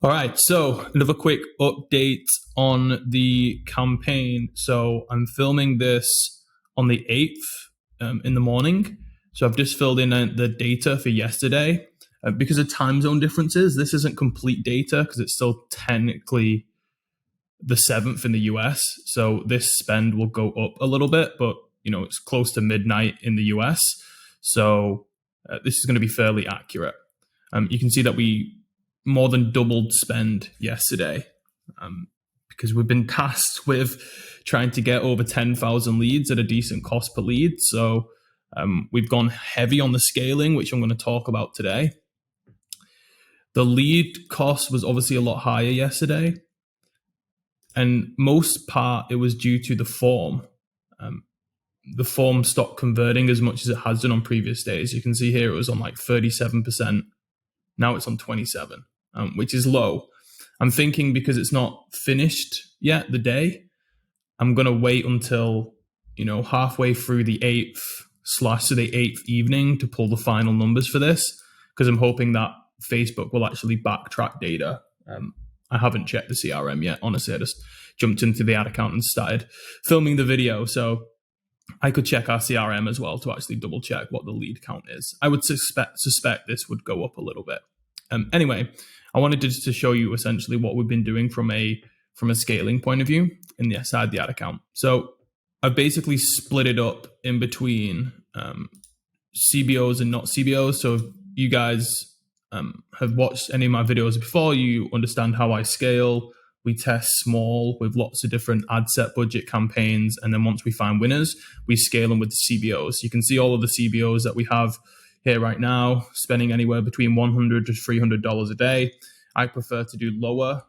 All right, so another quick update on the campaign. So I'm filming this on the 8th in the morning. So I've just filled in the data for yesterday. Because of time zone differences, this isn't complete data because it's still technically the 7th in the US. So this spend will go up a little bit, but it's close to midnight in the US. So this is going to be fairly accurate. You can see that we more than doubled spend yesterday because we've been tasked with trying to get over 10,000 leads at a decent cost per lead. So we've gone heavy on the scaling, which I'm going to talk about today. The lead cost was obviously a lot higher yesterday. And most part, it was due to the form. The form stopped converting as much as it has done on previous days. You can see here it was on like 37%. Now it's on 27%. Which is low. I'm thinking because it's not finished yet, the day, I'm going to wait until, halfway through the 8th/ to the 8th evening to pull the final numbers for this, because I'm hoping that Facebook will actually backtrack data. I haven't checked the CRM yet. Honestly, I just jumped into the ad account and started filming the video. So I could check our CRM as well to actually double check what the lead count is. I would suspect this would go up a little bit. Anyway, I wanted to show you essentially what we've been doing from a scaling point of view inside the ad account. So I've basically split it up in between CBOs and not CBOs. So if you guys have watched any of my videos before, you understand how I scale. We test small with lots of different ad set budget campaigns. And then once we find winners, we scale them with the CBOs. You can see all of the CBOs that we have here right now, spending anywhere between $100 to $300 a day. I prefer to do lower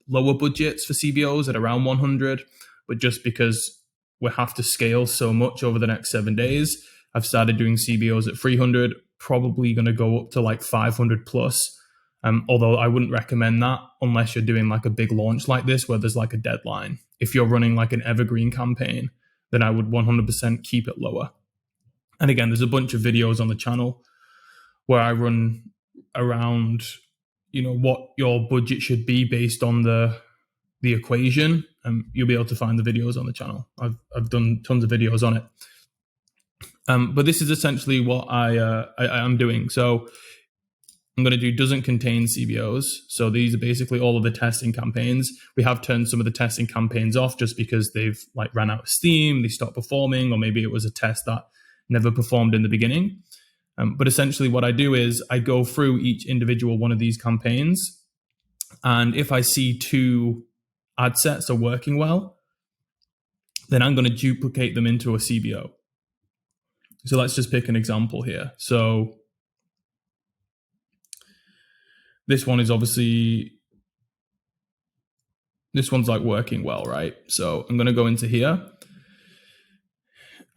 budgets for CBOs at around 100, but just because we have to scale so much over the next 7 days, I've started doing CBOs at 300, probably going to go up to like 500 plus. Although I wouldn't recommend that unless you're doing like a big launch like this where there's like a deadline. If you're running like an evergreen campaign, then I would 100% keep it lower. And again, there's a bunch of videos on the channel where I run around, what your budget should be based on the equation. You'll be able to find the videos on the channel. I've done tons of videos on it. But this is essentially what I'm doing. So I'm going to do doesn't contain CBOs. So these are basically all of the testing campaigns. We have turned some of the testing campaigns off just because they've like ran out of steam, they stopped performing, or maybe it was a test that never performed in the beginning. But essentially what I do is I go through each individual one of these campaigns. And if I see 2 ad sets are working well, then I'm going to duplicate them into a CBO. So let's just pick an example here. So this one is obviously, this one's like working well, right? So I'm going to go into here.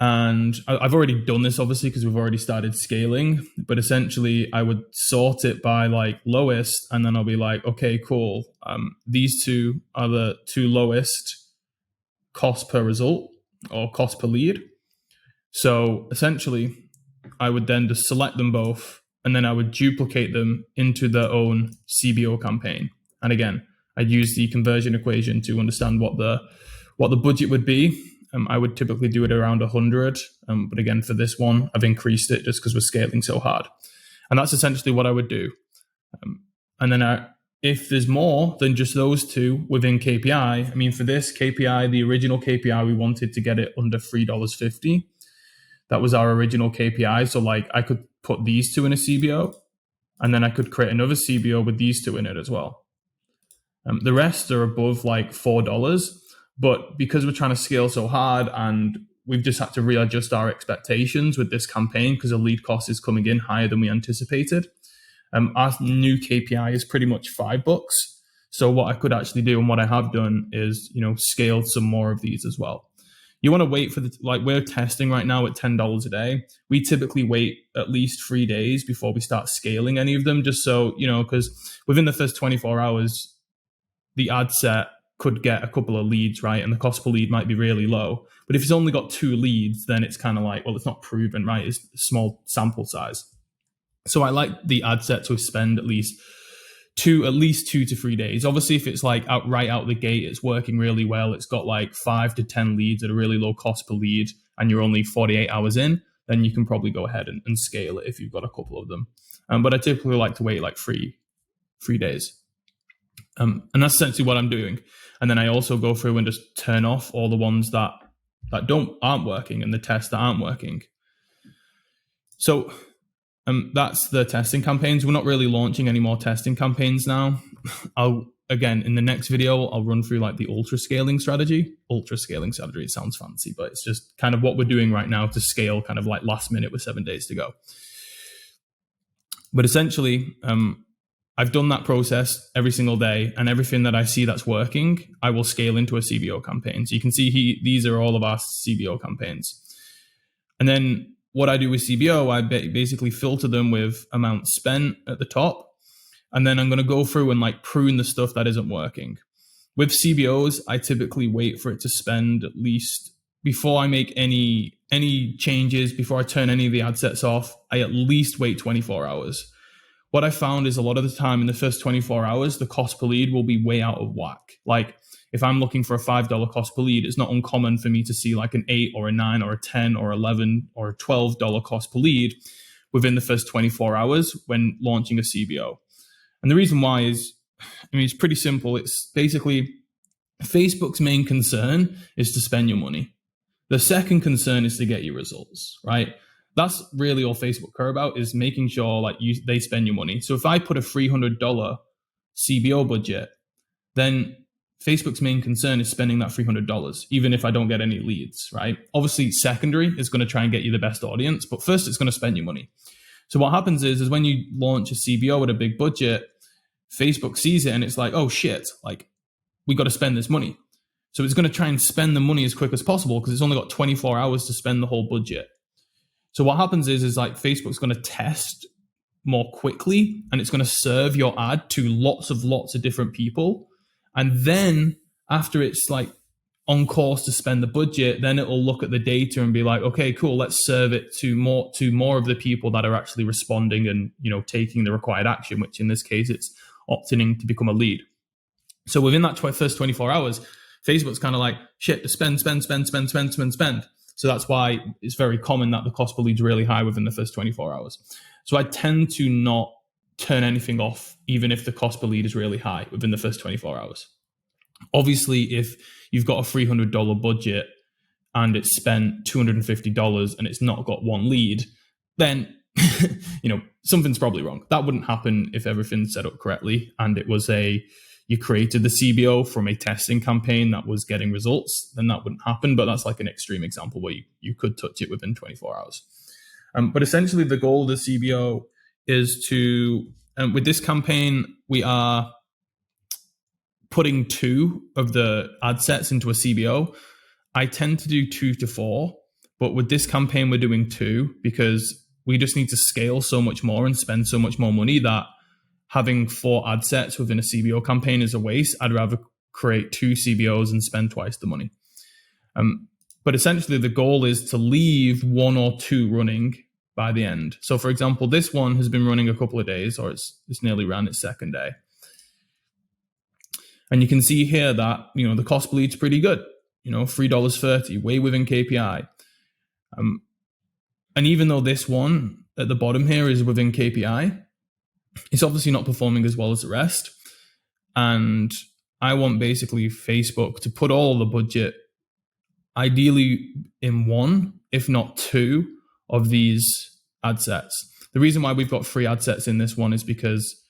And I've already done this obviously because we've already started scaling, but essentially I would sort it by like lowest, and then I'll be like, okay, cool. These 2 are the 2 lowest cost per result or cost per lead. So essentially I would then just select them both, and then I would duplicate them into their own CBO campaign. And again, I'd use the conversion equation to understand what the budget would be. I would typically do it around 100. But again, for this one, I've increased it just because we're scaling so hard. And that's essentially what I would do. And then if there's more than just those 2 within KPI, I mean, for this KPI, the original KPI, we wanted to get it under $3.50. That was our original KPI. So like I could put these 2 in a CBO, and then I could create another CBO with these 2 in it as well. The rest are above like $4. But because we're trying to scale so hard and we've just had to readjust our expectations with this campaign because the lead cost is coming in higher than we anticipated, our new KPI is pretty much $5. So what I could actually do, and what I have done, is scaled some more of these as well. You want to wait for we're testing right now at $10 a day. We typically wait at least 3 days before we start scaling any of them, just so, because within the first 24 hours, the ad set could get a couple of leads, right? And the cost per lead might be really low. But if it's only got 2 leads, then it's kind of like, well, it's not proven, right? It's a small sample size. So I like the ad set to spend at least at least 2 to 3 days. Obviously, if it's like right out the gate, it's working really well, it's got like 5 to 10 leads at a really low cost per lead, and you're only 48 hours in, then you can probably go ahead and scale it if you've got a couple of them. But I typically like to wait like 3 days. And that's essentially what I'm doing. And then I also go through and just turn off all the ones that aren't working, and the tests that aren't working. So that's the testing campaigns. We're not really launching any more testing campaigns now. Again, in the next video, I'll run through like the ultra scaling strategy. Ultra scaling strategy, it sounds fancy, but it's just kind of what we're doing right now to scale kind of like last minute with 7 days to go. But essentially, I've done that process every single day, and everything that I see that's working, I will scale into a CBO campaign. So you can see these are all of our CBO campaigns. And then what I do with CBO, I basically filter them with amount spent at the top. And then I'm going to go through and like prune the stuff that isn't working. With CBOs, I typically wait for it to spend at least, before I make any changes, before I turn any of the ad sets off, I at least wait 24 hours. What I found is a lot of the time in the first 24 hours, the cost per lead will be way out of whack. Like if I'm looking for a $5 cost per lead, it's not uncommon for me to see like an 8 or a 9 or a 10 or 11 or a $12 cost per lead within the first 24 hours when launching a CBO. And the reason why is, it's pretty simple. It's basically Facebook's main concern is to spend your money. The second concern is to get your results, right? That's really all Facebook care about, is making sure like they spend your money. So if I put a $300 CBO budget, then Facebook's main concern is spending that $300, even if I don't get any leads, right? Obviously, secondary is going to try and get you the best audience, but first it's going to spend your money. So what happens is when you launch a CBO at a big budget, Facebook sees it and it's like, oh shit, like we got to spend this money. So it's going to try and spend the money as quick as possible because it's only got 24 hours to spend the whole budget. So what happens is like Facebook's going to test more quickly, and it's going to serve your ad to lots of different people. And then after it's like on course to spend the budget, then it will look at the data and be like, okay, cool, let's serve it to more of the people that are actually responding and, taking the required action, which in this case, it's opting in to become a lead. So within that first 24 hours, Facebook's kind of like, shit, to spend. So that's why it's very common that the cost per lead is really high within the first 24 hours. So I tend to not turn anything off, even if the cost per lead is really high within the first 24 hours. Obviously, if you've got a $300 budget and it's spent $250 and it's not got one lead, then something's probably wrong. That wouldn't happen if everything's set up correctly and it was you created the CBO from a testing campaign that was getting results, then that wouldn't happen. But that's like an extreme example where you could touch it within 24 hours. But essentially the goal of the CBO is to, with this campaign, we are putting 2 of the ad sets into a CBO. I tend to do 2 to 4, but with this campaign, we're doing 2 because we just need to scale so much more and spend so much more money that having 4 ad sets within a CBO campaign is a waste. I'd rather create 2 CBOs and spend twice the money. But essentially the goal is to leave 1 or 2 running by the end. So for example, this one has been running a couple of days, or it's nearly ran its second day. And you can see here that, the cost per lead's pretty good, $3.30, way within KPI. And even though this one at the bottom here is within KPI, it's obviously not performing as well as the rest. And I want basically Facebook to put all the budget, ideally in 1, if not 2 of these ad sets. The reason why we've got 3 ad sets in this one is because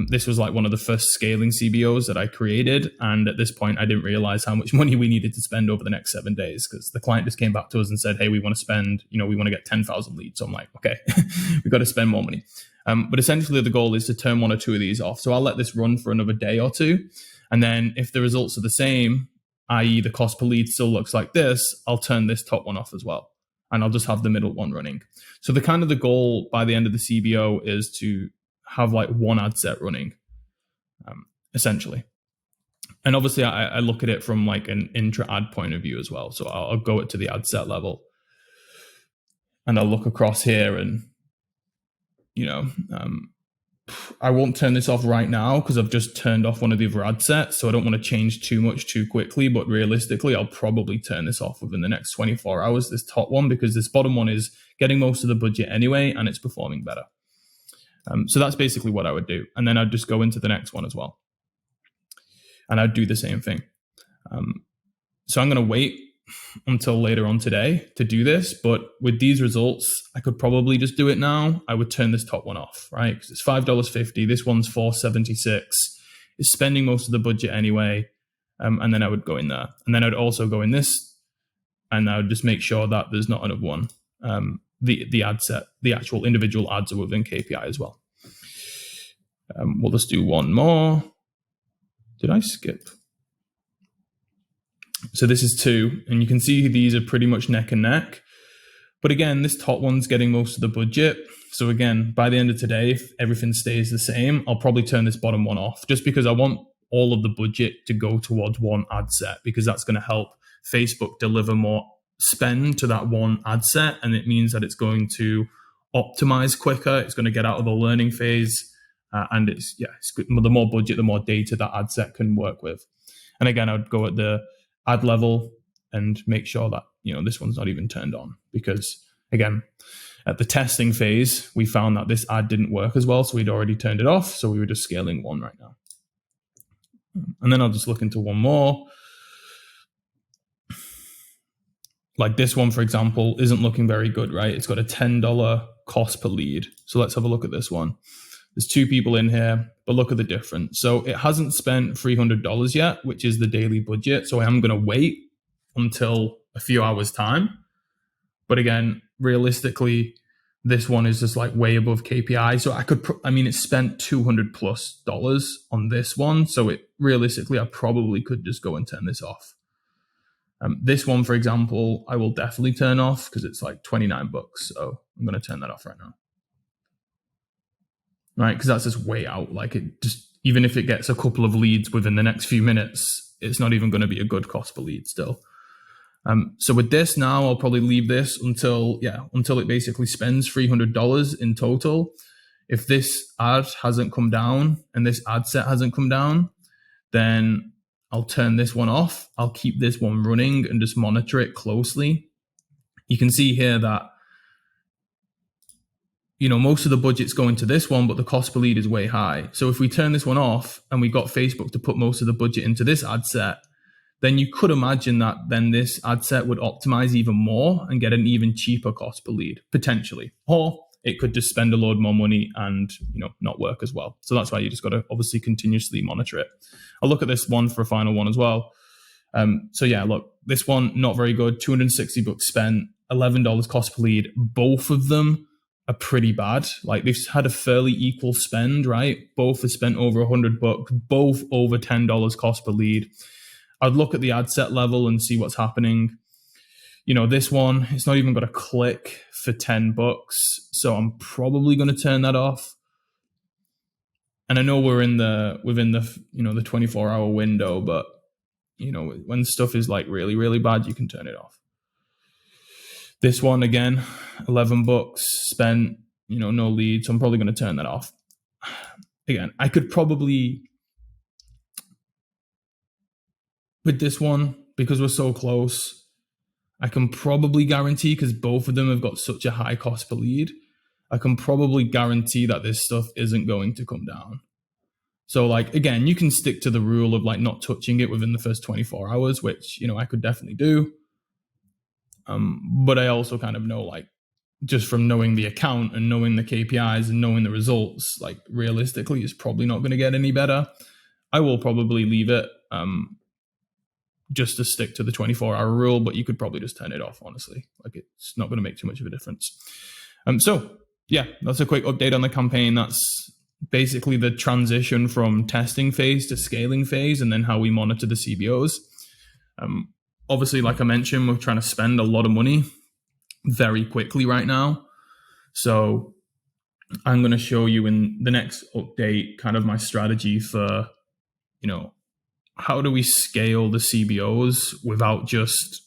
this was like one of the first scaling CBOs that I created. And at this point, I didn't realize how much money we needed to spend over the next 7 days because the client just came back to us and said, hey, we want to spend, we want to get 10,000 leads. So I'm like, okay, we've got to spend more money. But essentially the goal is to turn 1 or 2 of these off. So I'll let this run for another day or 2. And then if the results are the same, i.e. the cost per lead still looks like this, I'll turn this top one off as well. And I'll just have the middle one running. So the goal by the end of the CBO is to have like 1 ad set running, essentially. And obviously I look at it from like an intra ad point of view as well. So I'll go it to the ad set level and I'll look across here and, I won't turn this off right now because I've just turned off one of the other ad sets, so I don't want to change too much too quickly, but realistically, I'll probably turn this off within the next 24 hours, this top one, because this bottom one is getting most of the budget anyway, and it's performing better. So that's basically what I would do. And then I'd just go into the next one as well. And I'd do the same thing. So I'm going to wait until later on today to do this. But with these results, I could probably just do it now. I would turn this top one off, right? Because it's $5.50. This one's $4.76. It's spending most of the budget anyway. And then I would go in there. And then I'd also go in this. And I would just make sure that there's not another one. The ad set, the actual individual ads are within KPI as well. We'll just do one more. Did I skip? So this is 2, and you can see these are pretty much neck and neck. But again, this top one's getting most of the budget. So again, by the end of today, if everything stays the same, I'll probably turn this bottom one off just because I want all of the budget to go towards one ad set, because that's going to help Facebook deliver more spend to that one ad set. And it means that it's going to optimize quicker. It's going to get out of the learning phase. And it's good. The more budget, the more data that ad set can work with. And again, I'd go at the ad level and make sure that, this one's not even turned on, because again, at the testing phase, we found that this ad didn't work as well. So we'd already turned it off. So we were just scaling one right now. And then I'll just look into one more. Like this one, for example, isn't looking very good, right? It's got a $10 cost per lead. So let's have a look at this one. There's 2 people in here, but look at the difference. So it hasn't spent $300 yet, which is the daily budget. So I am going to wait until a few hours time. But again, realistically, this one is just like way above KPI. So it spent $200+ on this one. So realistically, I probably could just go and turn this off. This one, for example, I will definitely turn off because it's like $29. So I'm going to turn that off right now. Right, because that's just way out. Like it just, even if it gets a couple of leads within the next few minutes, it's not even going to be a good cost per lead still. So with this now, I'll probably leave this until it basically spends $300 in total. If this ad hasn't come down and this ad set hasn't come down, then I'll turn this one off. I'll keep this one running and just monitor it closely. You can see here that most of the budget's going to this one, but the cost per lead is way high. So if we turn this one off and we got Facebook to put most of the budget into this ad set, then you could imagine that then this ad set would optimize even more and get an even cheaper cost per lead, potentially. Or it could just spend a load more money and, not work as well. So that's why you just got to obviously continuously monitor it. I'll look at this one for a final one as well. Look, this one, not very good. $260 spent, $11 cost per lead. Both of them are pretty bad. Like they've had a fairly equal spend, right? Both have spent over $100, both over $10 cost per lead. I'd look at the ad set level and see what's happening. This one, it's not even got a click for $10. So I'm probably going to turn that off. And I know we're within the 24-hour window, but when stuff is like really, really bad, you can turn it off. This one, again, $11 spent, no lead. So I'm probably going to turn that off. Again, I could probably, with this one, because we're so close, I can probably guarantee, because both of them have got such a high cost per lead, I can probably guarantee that this stuff isn't going to come down. So again, you can stick to the rule of not touching it within the first 24 hours, which, I could definitely do. But I also kind of know, just from knowing the account and knowing the KPIs and knowing the results, realistically, it's probably not going to get any better. I will probably leave it just to stick to the 24-hour rule, but you could probably just turn it off, honestly. It's not going to make too much of a difference. That's a quick update on the campaign. That's basically the transition from testing phase to scaling phase, and then how we monitor the CBOs. Obviously, like I mentioned, we're trying to spend a lot of money very quickly right now. So I'm going to show you in the next update kind of my strategy for, how do we scale the CBOs without just,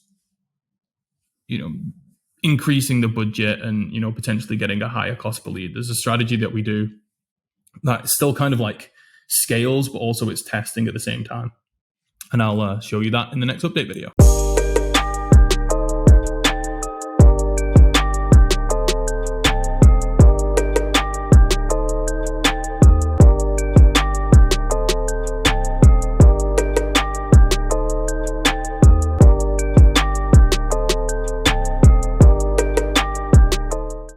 increasing the budget and, potentially getting a higher cost per lead. There's a strategy that we do that still kind of like scales, but also it's testing at the same time. And I'll show you that in the next update video.